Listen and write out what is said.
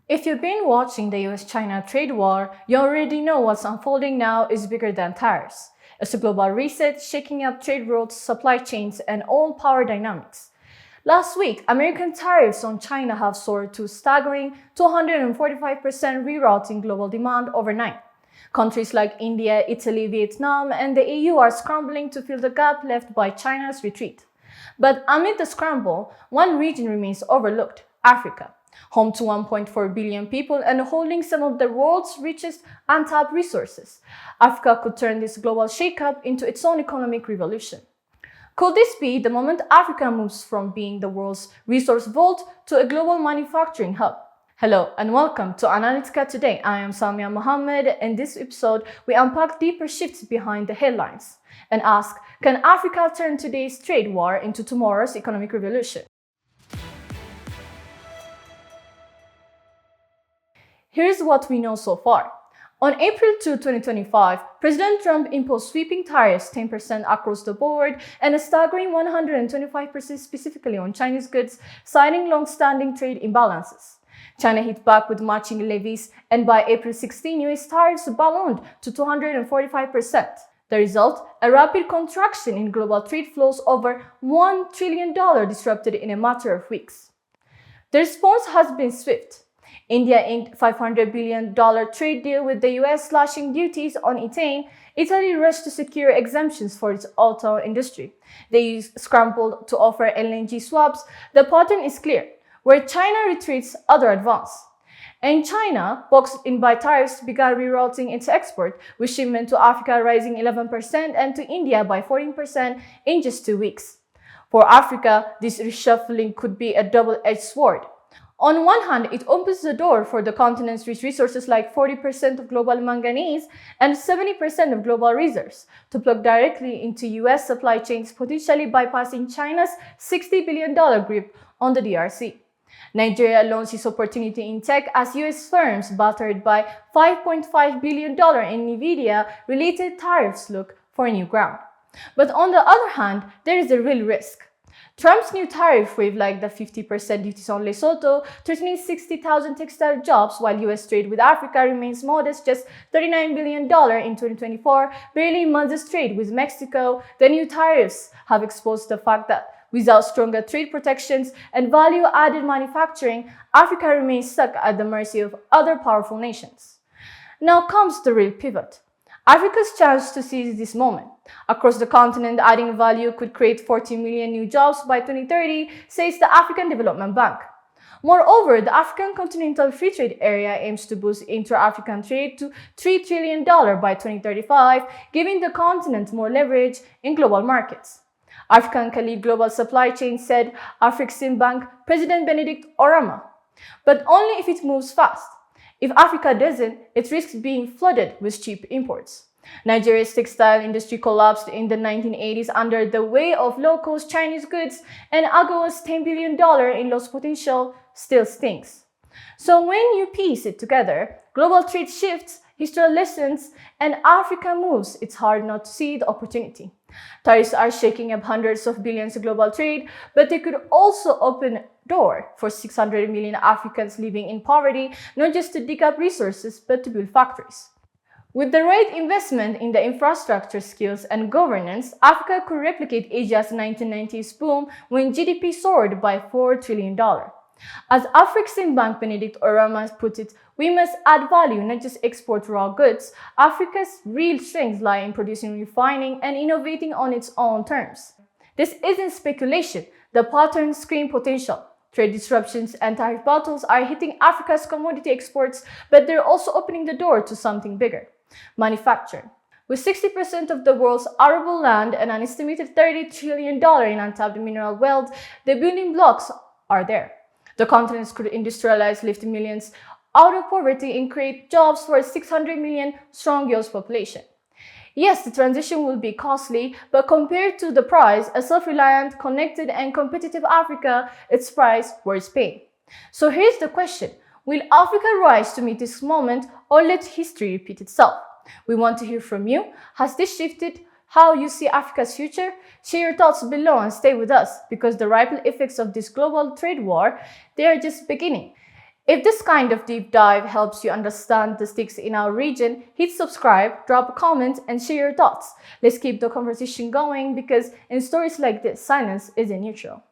If you've been watching the U.S China trade war, you already know what's unfolding now is bigger than tariffs. It's a global reset shaking up trade routes, supply chains, and all power dynamics. Last week, American tariffs on China have soared to staggering 245%, rerouting global demand overnight. Countries like India, Italy, Vietnam, and the EU are scrambling to fill the gap left by China's retreat. But amid the scramble, one region remains overlooked: Africa, home to 1.4 billion people and holding some of the world's richest untapped resources. Africa could turn this global shakeup into its own economic revolution. Could this be the moment Africa moves from being the world's resource vault to a global manufacturing hub? Hello and welcome to Analytica Today. I am Samia Mohammed. In this episode, we unpack deeper shifts behind the headlines and ask, can Africa turn today's trade war into tomorrow's economic revolution? Here's what we know so far. On April 2, 2025, President Trump imposed sweeping tariffs 10% across the board and a staggering 125% specifically on Chinese goods, citing long-standing trade imbalances. China hit back with matching levies, and by April 16, US tariffs ballooned to 245%. The result, a rapid contraction in global trade flows over $1 trillion disrupted in a matter of weeks. The response has been swift. India inked $500 billion trade deal with the US, slashing duties on ethane. Italy rushed to secure exemptions for its auto industry. The EU scrambled to offer LNG swaps. The pattern is clear. Where China retreats, others advance. And China, boxed in by tariffs, began rerouting its export, with shipment to Africa rising 11% and to India by 14% in just 2 weeks. For Africa, this reshuffling could be a double-edged sword. On one hand, it opens the door for the continent's rich resources like 40% of global manganese and 70% of global reserves to plug directly into US supply chains, potentially bypassing China's $60 billion grip on the DRC. Nigeria alone sees opportunity in tech as US firms battered by $5.5 billion in NVIDIA-related tariffs look for new ground. But on the other hand, there is a real risk. Trump's new tariff wave, like the 50% duties on Lesotho, threatening 60,000 textile jobs, while US trade with Africa remains modest, just $39 billion in 2024, barely months trade with Mexico. The new tariffs have exposed the fact that without stronger trade protections and value-added manufacturing, Africa remains stuck at the mercy of other powerful nations. Now comes the real pivot. Africa's chance to seize this moment. Across the continent, adding value could create 40 million new jobs by 2030, says the African Development Bank. Moreover, the African Continental Free Trade Area aims to boost intra-African trade to $3 trillion by 2035, giving the continent more leverage in global markets. African can lead global supply chain, said Afreximbank President Benedict Orama, but only if it moves fast. If Africa doesn't, it risks being flooded with cheap imports. Nigeria's textile industry collapsed in the 1980s under the weight of low-cost Chinese goods, and AGOA's $10 billion in lost potential still stings. So when you piece it together, global trade shifts, historical lessons, and Africa moves, it's hard not to see the opportunity. Tariffs are shaking up hundreds of billions of global trade, but they could also open a door for 600 million Africans living in poverty, not just to dig up resources, but to build factories. With the right investment in the infrastructure, skills, and governance, Africa could replicate Asia's 1990s boom when GDP soared by $4 trillion. As Afreximbank Benedict Orama put it, we must add value, not just export raw goods. Africa's real strengths lie in producing, refining, and innovating on its own terms. This isn't speculation. The patterns scream potential. Trade disruptions and tariff battles are hitting Africa's commodity exports, but they're also opening the door to something bigger: manufacturing. With 60% of the world's arable land and an estimated $30 trillion in untapped mineral wealth, the building blocks are there. The continent could industrialize, lift millions out of poverty, and create jobs for a 600 million strong US population. Yes, the transition will be costly, but compared to the price, a self-reliant, connected, and competitive Africa, its price worth paying. So here's the question: will Africa rise to meet this moment, or let history repeat itself? We want to hear from you. Has this shifted how you see Africa's future? Share your thoughts below and stay with us, because the ripple effects of this global trade war, they are just beginning. If this kind of deep dive helps you understand the stakes in our region, hit subscribe, drop a comment, and share your thoughts. Let's keep the conversation going because in stories like this, silence isn't neutral.